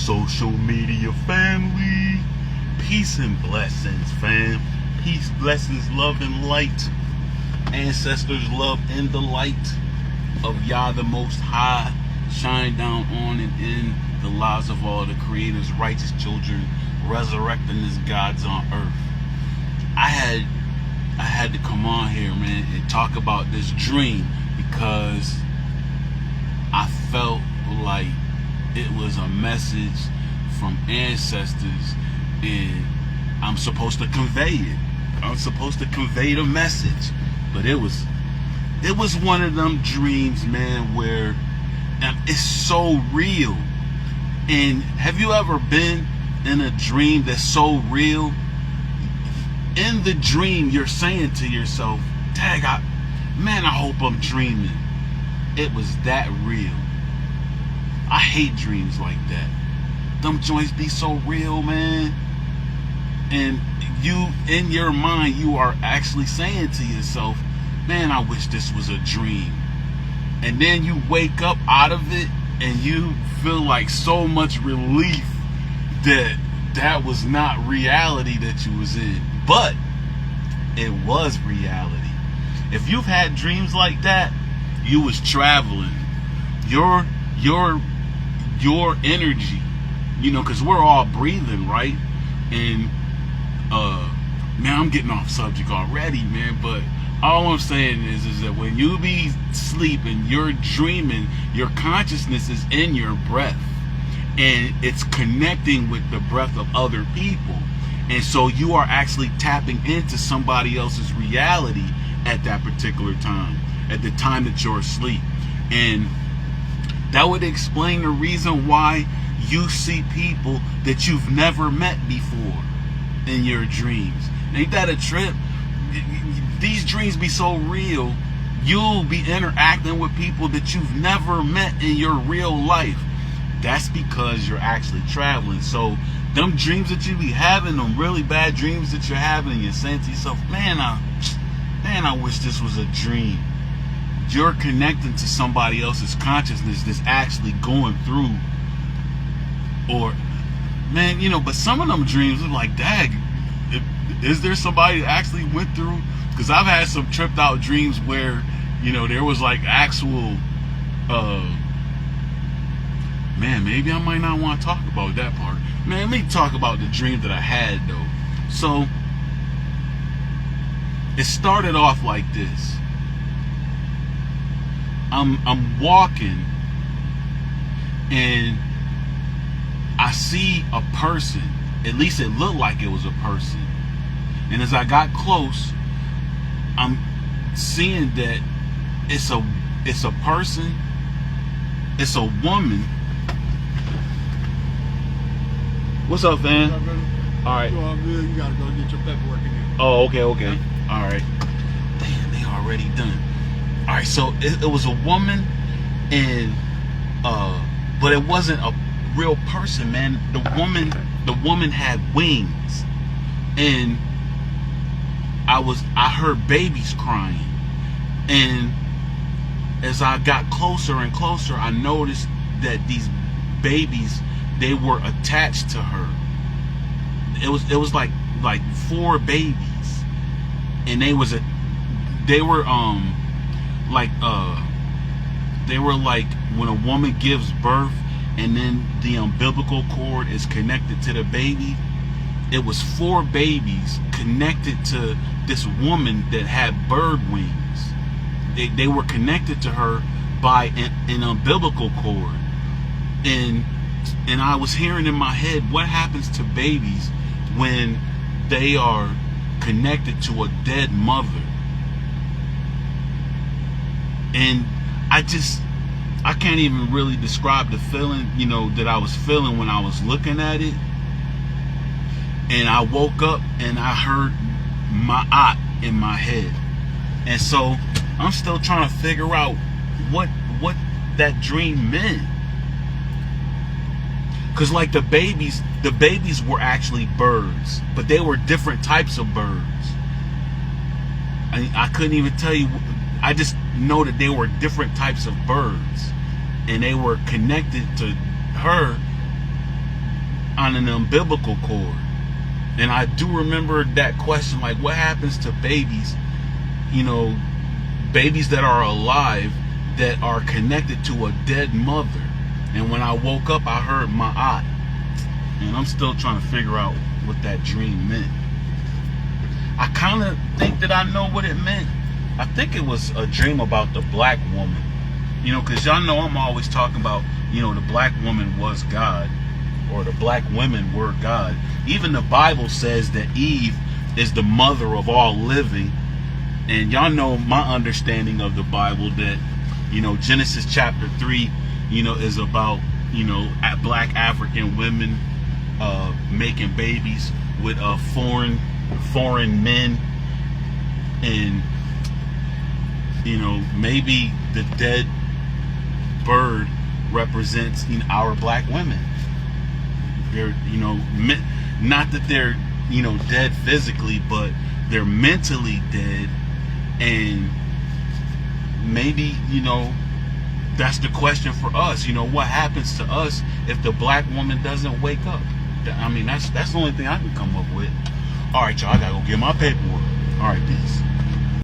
social media family. Peace and blessings, fam. Peace, blessings, love, and light. Ancestors' love and the light of Yah the Most High shine down on and in the lives of all the Creator's righteous children, resurrecting His gods on earth. I had to come on here, man, and talk about this dream because I felt like it was a message from ancestors, and I'm supposed to convey it. I'm supposed to convey the message, but it was one of them dreams, man, where it's so real. And have you ever been in a dream that's so real? In the dream, you're saying to yourself, "Dang, I hope I'm dreaming." It was that real. I hate dreams like that. Them joints be so real, man. And you, in your mind, you are actually saying to yourself, "Man, I wish this was a dream." And then you wake up out of it and you feel like so much relief that that was not reality that you was in. But it was reality. If you've had dreams like that, you was traveling. Your energy, because we're all breathing, right? And man, I'm getting off subject already, man, but all I'm saying is that when you be sleeping, you're dreaming, your consciousness is in your breath, and it's connecting with the breath of other people. And so you are actually tapping into somebody else's reality at that particular time, at the time that you're asleep. And that would explain the reason why you see people that you've never met before in your dreams. Ain't that a trip? These dreams be so real, you'll be interacting with people that you've never met in your real life. That's because you're actually traveling. So them dreams that you be having, them really bad dreams that you're having, and you're saying to yourself, man, I wish this was a dream. You're connecting to somebody else's consciousness that's actually going through. Or, man, but some of them dreams are like, dag, is there somebody that actually went through? Because I've had some tripped out dreams where, there was like actual, man, maybe I might not want to talk about that part. Man, let me talk about the dream that I had, though. So, it started off like this. I'm walking, and I see a person. At least it looked like it was a person. And as I got close, I'm seeing that it's a person. It's a woman. What's up, man? What's up, brother? All right. Well, you gotta go get your paperwork again. Oh, okay. All right. Damn, they already done. All right, so it was a woman, and but it wasn't a real person, man. The woman had wings, and I heard babies crying, and as I got closer and closer, I noticed that these babies, they were attached to her. It was like 4 babies, and they were like when a woman gives birth and then the umbilical cord is connected to the baby. It was 4 babies connected to this woman that had bird wings. They were connected to her by an umbilical cord. And I was hearing in my head, what happens to babies when they are connected to a dead mother? And I can't even really describe the feeling, that I was feeling when I was looking at it. And I woke up and I heard my aunt in my head. And so I'm still trying to figure out what that dream meant. Because like the babies were actually birds, but they were different types of birds. I couldn't even tell you. I just know that they were different types of birds, and they were connected to her on an umbilical cord. And I do remember that question, like, what happens to babies, babies that are alive that are connected to a dead mother? And when I woke up, I heard Ma'at. And I'm still trying to figure out what that dream meant. I kind of think that I know what it meant. I think it was a dream about the black woman. Because y'all know I'm always talking about, the black woman was God, or the black women were God. Even the Bible says that Eve is the mother of all living. And y'all know my understanding of the Bible, that, Genesis chapter 3, is about, black African women making babies with foreign men. And, maybe the dead bird represents our black women. They're, not that they're, dead physically, but they're mentally dead. And maybe, that's the question for us. What happens to us if the black woman doesn't wake up? I mean, that's the only thing I can come up with. All right, y'all, I gotta go get my paperwork. All right, peace.